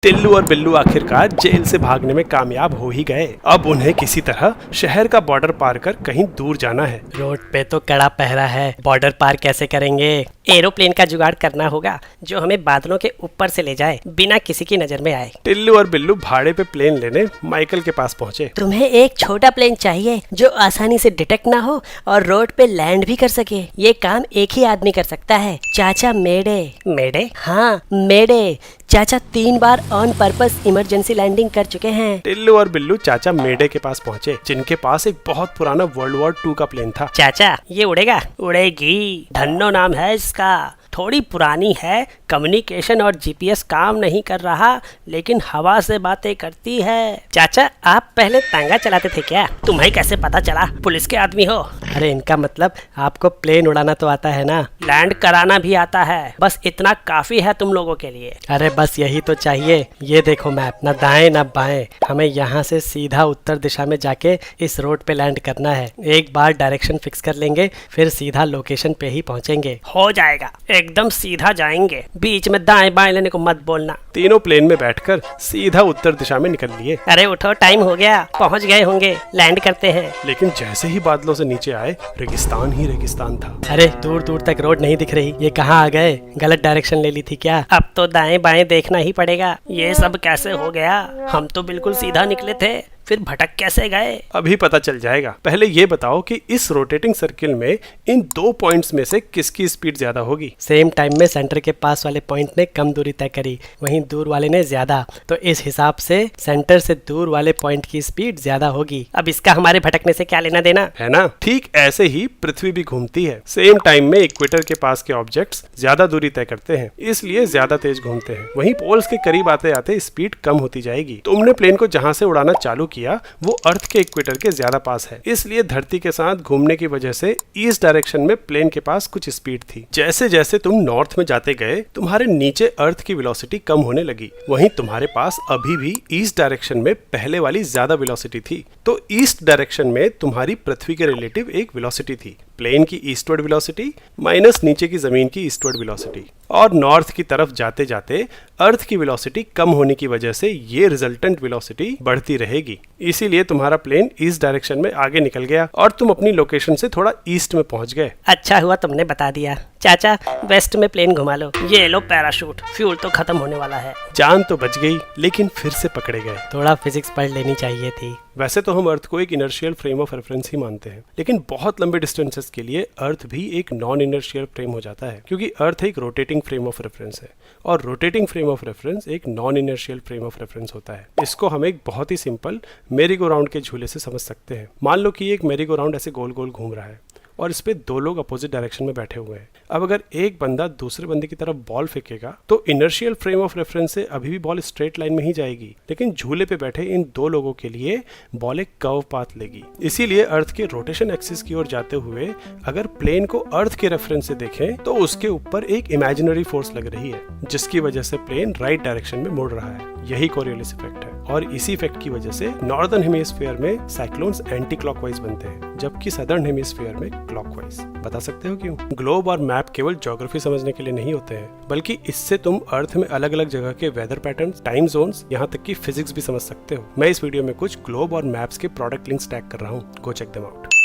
टिल्लू और बिल्लू आखिरकार जेल से भागने में कामयाब हो ही गए। अब उन्हें किसी तरह शहर का बॉर्डर पार कर कहीं दूर जाना है। रोड पे तो कड़ा पहरा है, बॉर्डर पार कैसे करेंगे? एरोप्लेन का जुगाड़ करना होगा जो हमें बादलों के ऊपर से ले जाए बिना किसी की नजर में आए। टिल्लू और बिल्लू भाड़े पे प्लेन लेने माइकल के पास पहुँचे। तुम्हें एक छोटा प्लेन चाहिए जो आसानी से डिटेक्ट ना हो और रोड पे लैंड भी कर सके। ये काम एक ही आदमी कर सकता है, चाचा मेडे। मेडे? हाँ मेडे। चाचा 3 बार ऑन पर्पस इमरजेंसी लैंडिंग कर चुके हैं। टिल्लू और बिल्लू चाचा मेडे के पास पहुँचे, जिनके पास एक बहुत पुराना वर्ल्ड वॉर 2 का प्लेन था। चाचा ये उड़ेगा? उड़ेगी, धन्नो नाम है इसका। थोड़ी पुरानी है, कम्युनिकेशन और जीपीएस काम नहीं कर रहा, लेकिन हवा से बातें करती है। चाचा आप पहले तांगा चलाते थे क्या? तुम्हें कैसे पता चला? पुलिस के आदमी हो? अरे इनका मतलब आपको प्लेन उड़ाना तो आता है ना? लैंड कराना भी आता है, बस इतना काफी है तुम लोगों के लिए। अरे बस यही तो चाहिए। ये देखो मैप, ना दाएं ना बाएं, हमें यहाँ से सीधा उत्तर दिशा में जाके इस रोड पे लैंड करना है। एक बार डायरेक्शन फिक्स कर लेंगे, फिर सीधा लोकेशन पे ही पहुँचेंगे। हो जाएगा, एकदम सीधा जाएंगे, बीच में दाएं बाएं लेने को मत बोलना। तीनों प्लेन में बैठकर सीधा उत्तर दिशा में निकल लिए। अरे उठो, टाइम हो गया, पहुंच गए होंगे, लैंड करते हैं। लेकिन जैसे ही बादलों से नीचे आए, रेगिस्तान ही रेगिस्तान था। अरे दूर दूर तक रोड नहीं दिख रही। ये कहाँ आ गए? गलत डायरेक्शन ले ली थी क्या? अब तो दाएं बाएं देखना ही पड़ेगा। ये सब कैसे हो गया? हम तो बिल्कुल सीधा निकले थे, फिर भटक कैसे गए? अभी पता चल जाएगा। पहले ये बताओ कि इस रोटेटिंग सर्किल में इन 2 पॉइंट्स में से किसकी स्पीड ज्यादा होगी? सेम टाइम में सेंटर के पास वाले पॉइंट ने कम दूरी तय करी, वहीं दूर वाले ने ज्यादा। तो इस हिसाब से सेंटर से दूर वाले पॉइंट की स्पीड ज्यादा होगी। अब इसका हमारे भटकने से क्या लेना देना है ना? ठीक ऐसे ही पृथ्वी भी घूमती है। सेम टाइम में इक्वेटर के पास के ऑब्जेक्ट्स ज्यादा दूरी तय करते हैं, इसलिए ज्यादा तेज घूमते हैं। वहीं पोल्स के करीब आते आते स्पीड कम होती जाएगी। तुमने प्लेन को जहाँ से उड़ाना चालू किया वो अर्थ के इक्वेटर के ज्यादा पास है, इसलिए धरती के साथ घूमने की वजह से ईस्ट डायरेक्शन में प्लेन के पास कुछ स्पीड थी। जैसे जैसे तुम नॉर्थ में जाते गए, तुम्हारे नीचे अर्थ की वेलोसिटी कम होने लगी। वहीं तुम्हारे पास अभी भी ईस्ट डायरेक्शन में पहले वाली ज्यादा वेलोसिटी थी। तो ईस्ट डायरेक्शन में तुम्हारी पृथ्वी के रिलेटिव एक वेलोसिटी थी, प्लेन की ईस्टवर्ड वेलोसिटी माइनस नीचे की जमीन की ईस्टवर्ड वेलोसिटी। और नॉर्थ की तरफ जाते जाते अर्थ की वेलोसिटी कम होने की वजह से ये रिजल्टेंट वेलोसिटी बढ़ती रहेगी। इसीलिए तुम्हारा प्लेन ईस्ट डायरेक्शन में आगे निकल गया और तुम अपनी लोकेशन से थोड़ा ईस्ट में पहुंच गए। अच्छा हुआ तुमने बता दिया। चाचा वेस्ट में प्लेन घुमा लो। ये लो पैराशूट, फ्यूल तो खत्म होने वाला है। जान तो बच गई, लेकिन फिर से पकड़े गए। थोड़ा फिजिक्स पढ़ लेनी चाहिए थी। वैसे तो हम अर्थ को एक इनर्शियल फ्रेम ऑफ रेफरेंस ही मानते हैं, लेकिन बहुत लंबे डिस्टेंसेस के लिए अर्थ भी एक नॉन इनर्शियल फ्रेम हो जाता है, क्योंकि अर्थ एक रोटेटिंग फ्रेम ऑफ रेफरेंस है और रोटेटिंग फ्रेम ऑफ रेफरेंस एक non inertial frame of reference होता है। इसको हम एक बहुत ही सिंपल मेरी गो राउंड के झूले से समझ सकते हैं। मान लो कि एक मेरी गो राउंड ऐसे गोल गोल घूम रहा है और इस पे 2 लोग अपोजिट डायरेक्शन में बैठे हुए हैं। अब अगर एक बंदा दूसरे बंदे की तरफ बॉल फेंकेगा तो इनर्शियल फ्रेम ऑफ रेफरेंस से अभी भी बॉल स्ट्रेट लाइन में ही जाएगी, लेकिन झूले पे बैठे इन 2 लोगों के लिए बॉल एक कर्व पाथ लेगी। इसीलिए अर्थ के रोटेशन एक्सिस की ओर जाते हुए अगर प्लेन को अर्थ के रेफरेंस से देखें तो उसके ऊपर एक इमेजिनरी फोर्स लग रही है, जिसकी वजह से प्लेन राइट डायरेक्शन में मुड़ रहा है। यही कोरियोलिस इफेक्ट है और इसी इफेक्ट की वजह से नॉर्दर्न हेमिस्फीयर में साइक्लोन्स एंटी क्लॉकवाइज बनते हैं, जबकि सदर्न हेमिस्फीयर में क्लॉकवाइज। बता सकते हो क्यों? ग्लोब और मैप केवल ज्योग्राफी समझने के लिए नहीं होते हैं, बल्कि इससे तुम अर्थ में अलग अलग जगह के वेदर पैटर्न्स, टाइम जोन्स, यहाँ तक कि फिजिक्स भी समझ सकते हो। मैं इस वीडियो में कुछ ग्लोब और मैप्स के प्रोडक्ट लिंक्स टैग कर रहा हूँ, गो चेक देम आउट।